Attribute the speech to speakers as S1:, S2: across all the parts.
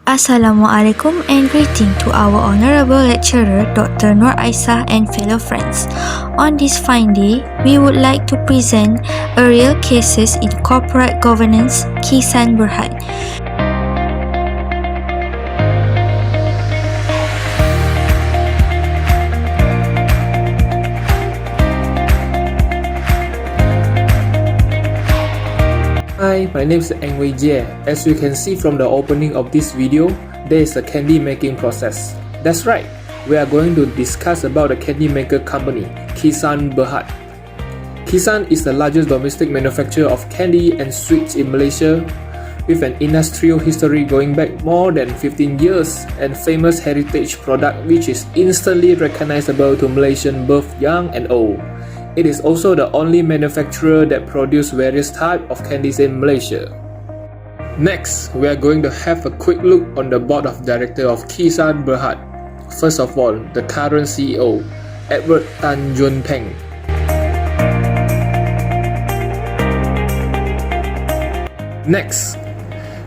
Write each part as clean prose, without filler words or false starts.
S1: Assalamualaikum and greeting to our honorable lecturer Dr. Nur Aisah and fellow friends. On this fine day, we would like to present a real cases in corporate governance, Khee Berhad.
S2: Hi, my name is Jie. As you can see from the opening of this video, there is a candy making process. That's right, we are going to discuss about the candy maker company, Khee Berhad. Khee is the largest domestic manufacturer of candy and sweets in Malaysia, with an industrial history going back more than 15 years and famous heritage product which is instantly recognizable to Malaysian both young and old. It is also the only manufacturer that produces various types of candies in Malaysia. Next, we are going to have a quick look on the board of directors of Khee Berhad. First of all, the current CEO, Edward Tan Jun Peng. Next,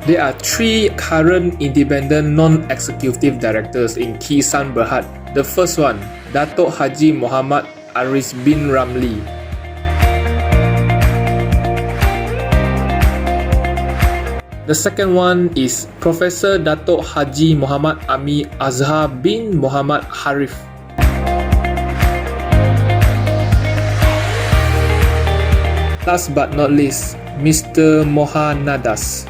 S2: there are three current independent non-executive directors in Khee Berhad. The first one, Datuk Haji Muhammad Aris bin Ramli. The second one is Professor Datuk Haji Muhammad Ami Azhar bin Muhammad Harif. Last but not least, Mr. Mohanadas.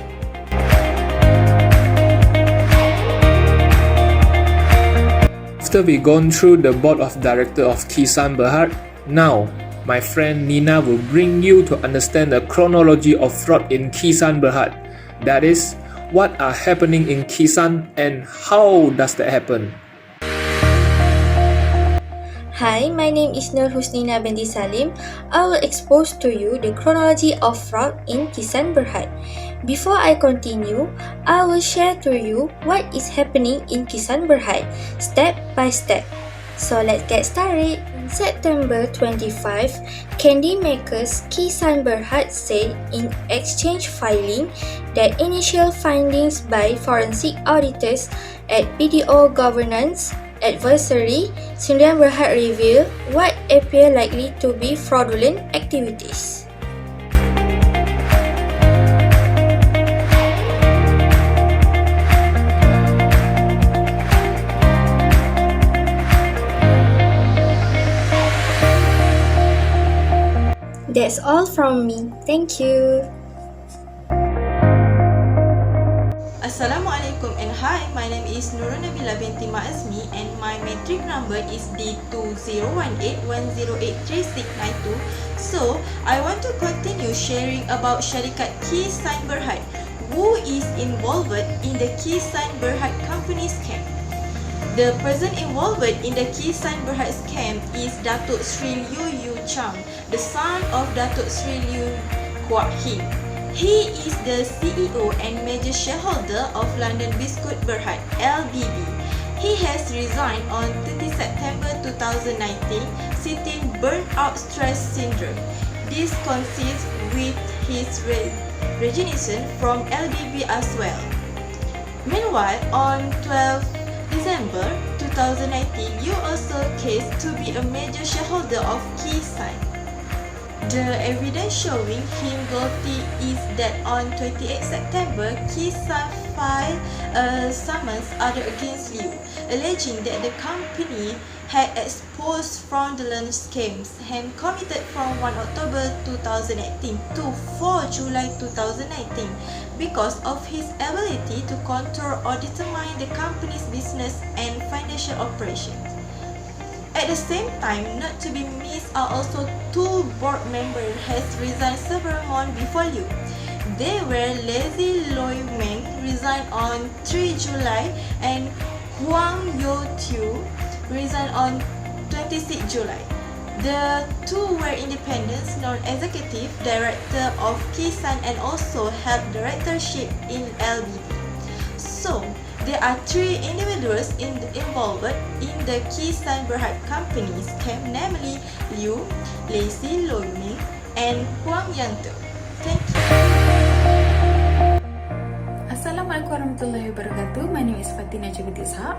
S2: After we gone through the board of directors of Khee Berhad, now my friend Nina will bring you to understand the chronology of fraud in Khee Berhad. That is, what are happening in Khee and how does that happen?
S1: Hi, my name is Nur Husnina binti Salim. I will expose to you the chronology of fraud in Khee Berhad. Before I continue, I will share to you what is happening in Khee Berhad step by step. So let's get started. In September 25, candy makers Khee Berhad said in exchange filing that initial findings by forensic auditors at BDO Governance Advisory Sdn Berhad reveal what appear likely to be fraudulent activities. That's all from me. Thank you.
S3: Assalamualaikum and hi, my name is Nurul Nabila binti Ma'azmi and my matric number is D2018108392. So, I want to continue sharing about Syarikat Khee Berhad, who is involved in the Khee Berhad company scam. The person involved in the Khee Berhad scam is Datuk Sri Liu Yu Chang, the son of Datuk Sri Liu Kuak Hing. He is the CEO and major shareholder of London Biscuit Berhad LBB. He has resigned on 30 September 2019, citing burnout stress syndrome. This consists with his resignation from LBB as well. Meanwhile, on 12 December 2019, you also case to be a major shareholder of Khee. The evidence showing him guilty is that on 28 September, Khee filed a summons order against Liu, alleging that the company had exposed fraudulent scams and committed from 1 October 2018 to 4 July 2019 because of his ability to control or determine the company's business and financial operations. At the same time, not to be missed are also two board members has resigned several months before Liu. They were Leslie Loy Meng resigned on 3 July and Huang Yo Tiu resigned on 26 July. The two were independent, non-executive director of Khee and also held directorship in LBB. So, there are three individuals involved in the Khee Berhad company scam, namely Liu, Leslie Loy Meng, and Huang Yanto. Thank you.
S4: Assalamualaikum warahmatullahi wabarakatuh. My name is Fatina Jabati Ishaq.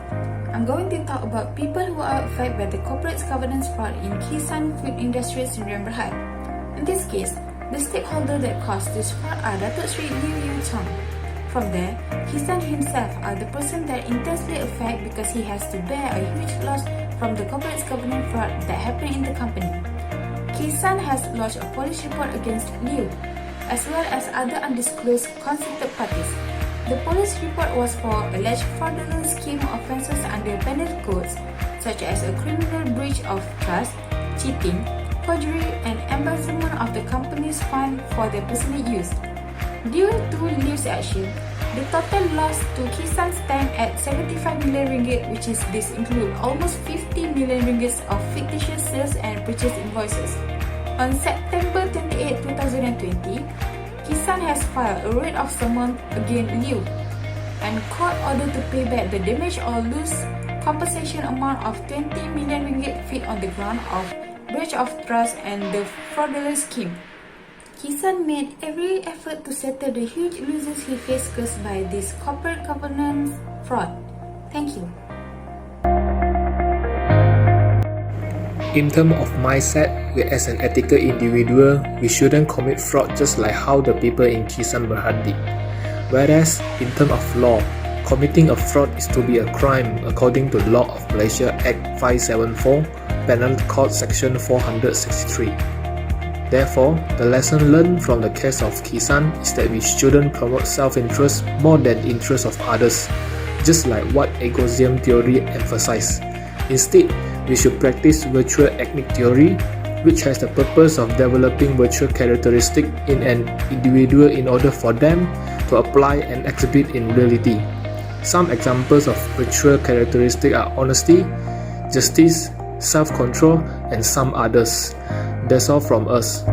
S4: I'm going to talk about people who are affected by the corporate governance fraud in Kisan Food Industry Syndrome Berhad. In this case, the stakeholder that caused this fraud are Datuk Sri Liu Yu Chong. From there, Kisan himself are the person that intensely affected because he has to bear a huge loss from the corporate governance fraud that happened in the company. Kisan has lodged a police report against Liu, as well as other undisclosed consulted parties. The police report was for alleged fraudulent scheme offences under penal codes such as a criminal breach of trust, cheating, forgery, and embezzlement of the company's fund for their personal use. Due to Liu's action, the total loss to Kisan stand at 75 million ringgit, which is this include almost 50 million ringgit of fictitious sales and purchase invoices. On September 28, 2020, Kisan has filed a writ of summons against Liu and court ordered to pay back the damage or loss compensation amount of 20 million ringgit fit on the ground of breach of trust and the fraudulent scheme. Kisan made every effort to settle the huge losses he faced caused by this corporate governance fraud. Thank you.
S2: In terms of mindset, as an ethical individual, we shouldn't commit fraud just like how the people in Kisan Berhad did. Whereas, in terms of law, committing a fraud is to be a crime according to Law of Malaysia Act 574, Penal Code Section 463. Therefore, the lesson learned from the case of Kisan is that we shouldn't promote self-interest more than interest of others, just like what egoism theory emphasizes. Instead, we should practice virtual ethnic theory, which has the purpose of developing virtual characteristics in an individual in order for them to apply and exhibit in reality. Some examples of virtual characteristics are honesty, justice, self-control, and some others. That's all from us.